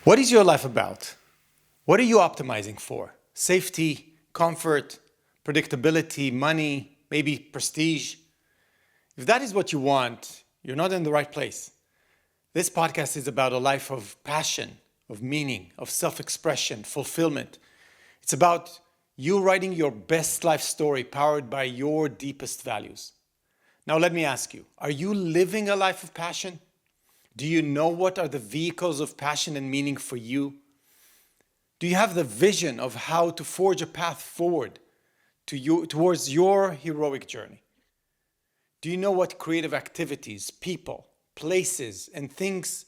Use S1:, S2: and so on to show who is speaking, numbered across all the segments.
S1: What is your life about? What are you optimizing for? Safety, comfort, predictability, money, maybe prestige? If that is what you want, you're not in the right place. This podcast is about a life of passion, of meaning, of self-expression, fulfillment. It's about you writing your best life story powered by your deepest values. Now let me ask you, are you living a life of passion? Do you know what are the vehicles of passion and meaning for you? Do you have the vision of how to forge a path forward towards your heroic journey? Do you know what creative activities, people, places, and things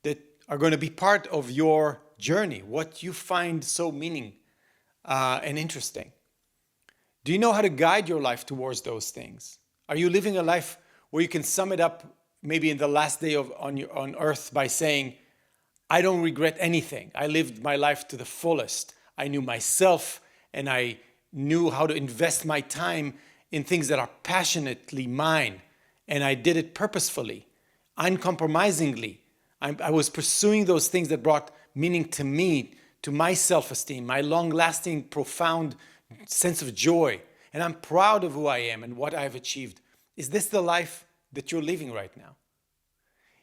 S1: that are going to be part of your journey, what you find so meaning and interesting? Do you know how to guide your life towards those things? Are you living a life where you can sum it up maybe in the last day on earth by saying, I don't regret anything. I lived my life to the fullest. I knew myself and I knew how to invest my time in things that are passionately mine. And I did it purposefully, uncompromisingly. I was pursuing those things that brought meaning to me, to my self-esteem, my long-lasting, profound sense of joy. And I'm proud of who I am and what I've achieved. Is this the life that you're living right now?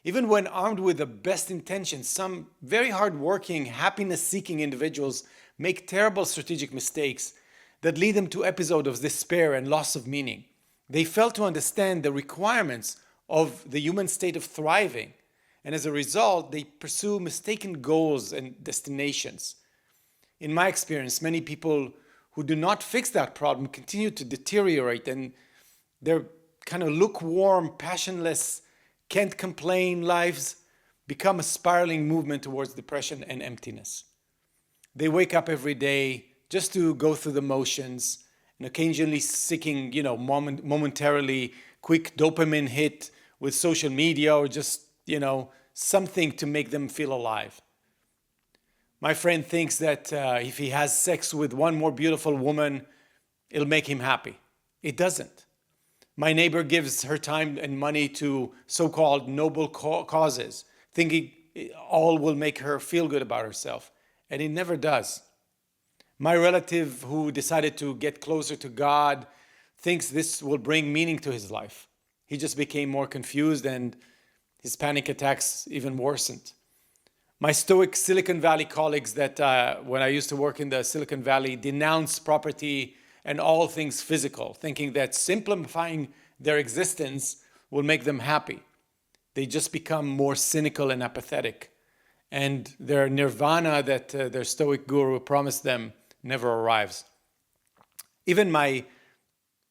S1: Even when armed with the best intentions, some very hard-working, happiness-seeking individuals make terrible strategic mistakes that lead them to episodes of despair and loss of meaning. They fail to understand the requirements of the human state of thriving, and as a result, they pursue mistaken goals and destinations. In my experience, many people who do not fix that problem continue to deteriorate, and their kind of lukewarm, passionless, can't complain lives become a spiraling movement towards depression and emptiness. They wake up every day just to go through the motions and occasionally seeking, momentarily quick dopamine hit with social media or just, something to make them feel alive. My friend thinks that if he has sex with one more beautiful woman, it'll make him happy. It doesn't. My neighbor gives her time and money to so-called noble causes, thinking all will make her feel good about herself, and it never does. My relative who decided to get closer to God thinks this will bring meaning to his life. He just became more confused and his panic attacks even worsened. My stoic Silicon Valley colleagues that when I used to work in the Silicon Valley denounce property and all things physical, thinking that simplifying their existence will make them happy. They just become more cynical and apathetic. And their nirvana that their stoic guru promised them never arrives. Even my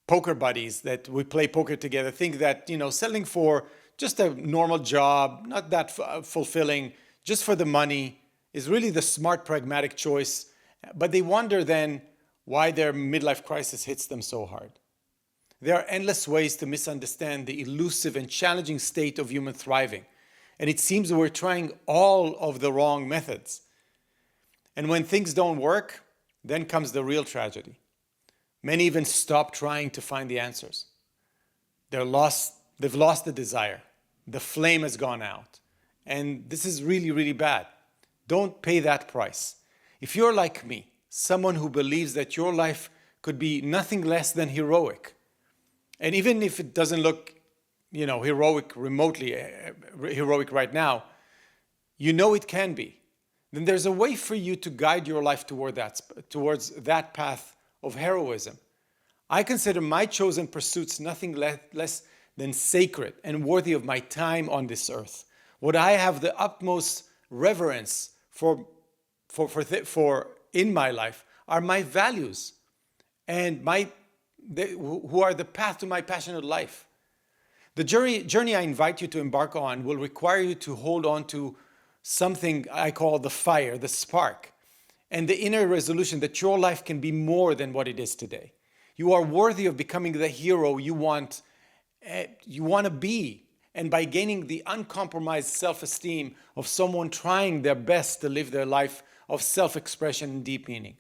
S1: poker buddies that we play poker together think that, selling for just a normal job, not that fulfilling, just for the money, is really the smart, pragmatic choice. But they wonder then why their midlife crisis hits them so hard. There are endless ways to misunderstand the elusive and challenging state of human thriving. And it seems we're trying all of the wrong methods. And when things don't work, then comes the real tragedy. Many even stop trying to find the answers. They've lost the desire. The flame has gone out. And this is really, really bad. Don't pay that price. If you're like me, someone who believes that your life could be nothing less than heroic, and even if it doesn't look, heroic remotely, heroic right now, it can be, then there's a way for you to guide your life towards that path of heroism. I consider my chosen pursuits nothing less than sacred and worthy of my time on this earth. What I have the utmost reverence for in my life are my values and who are the path to my passionate life. The journey I invite you to embark on will require you to hold on to something I call the fire, the spark, and the inner resolution that your life can be more than what it is today. You are worthy of becoming the hero you want to be, and by gaining the uncompromised self-esteem of someone trying their best to live their life of self-expression and deep meaning.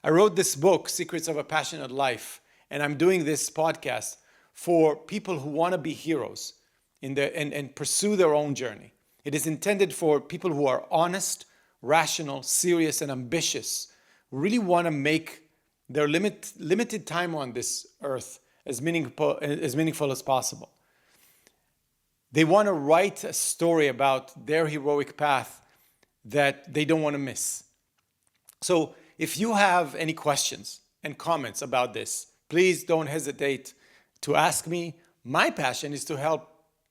S1: I wrote this book, Secrets of a Passionate Life, and I'm doing this podcast for people who want to be heroes and pursue their own journey. It is intended for people who are honest, rational, serious, and ambitious, who really want to make their limited time on this earth as meaningful as possible. They want to write a story about their heroic path that they don't want to miss. So if you have any questions and comments about this, please don't hesitate to ask me. My passion is to help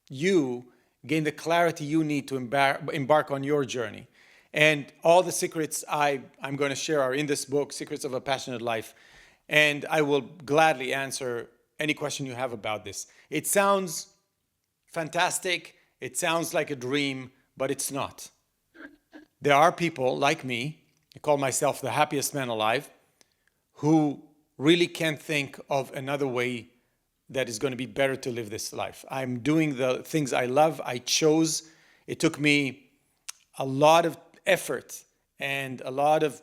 S1: you gain the clarity you need to embark on your journey. And all the secrets I'm going to share are in this book, Secrets of a Passionate Life. And I will gladly answer any question you have about this. It sounds fantastic. It sounds like a dream, but it's not. There are people like me, I call myself the happiest man alive, who really can't think of another way that is going to be better to live this life. I'm doing the things I love. I chose. It took me a lot of effort and a lot of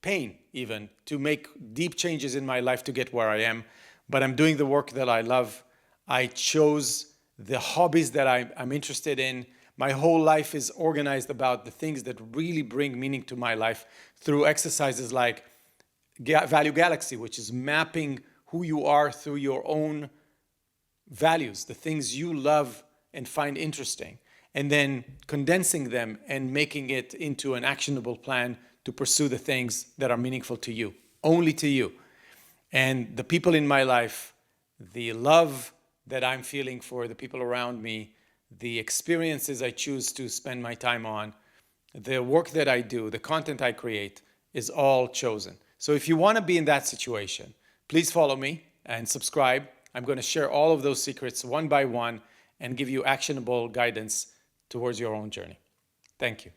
S1: pain even to make deep changes in my life to get where I am. But I'm doing the work that I love. I chose the hobbies that I'm interested in. My whole life is organized about the things that really bring meaning to my life through exercises like Value Galaxy, which is mapping who you are through your own values, the things you love and find interesting, and then condensing them and making it into an actionable plan to pursue the things that are meaningful to you, only to you. And the people in my life, the love that I'm feeling for the people around me, the experiences I choose to spend my time on, the work that I do, the content I create is all chosen. So if you want to be in that situation, please follow me and subscribe. I'm going to share all of those secrets one by one and give you actionable guidance towards your own journey. Thank you.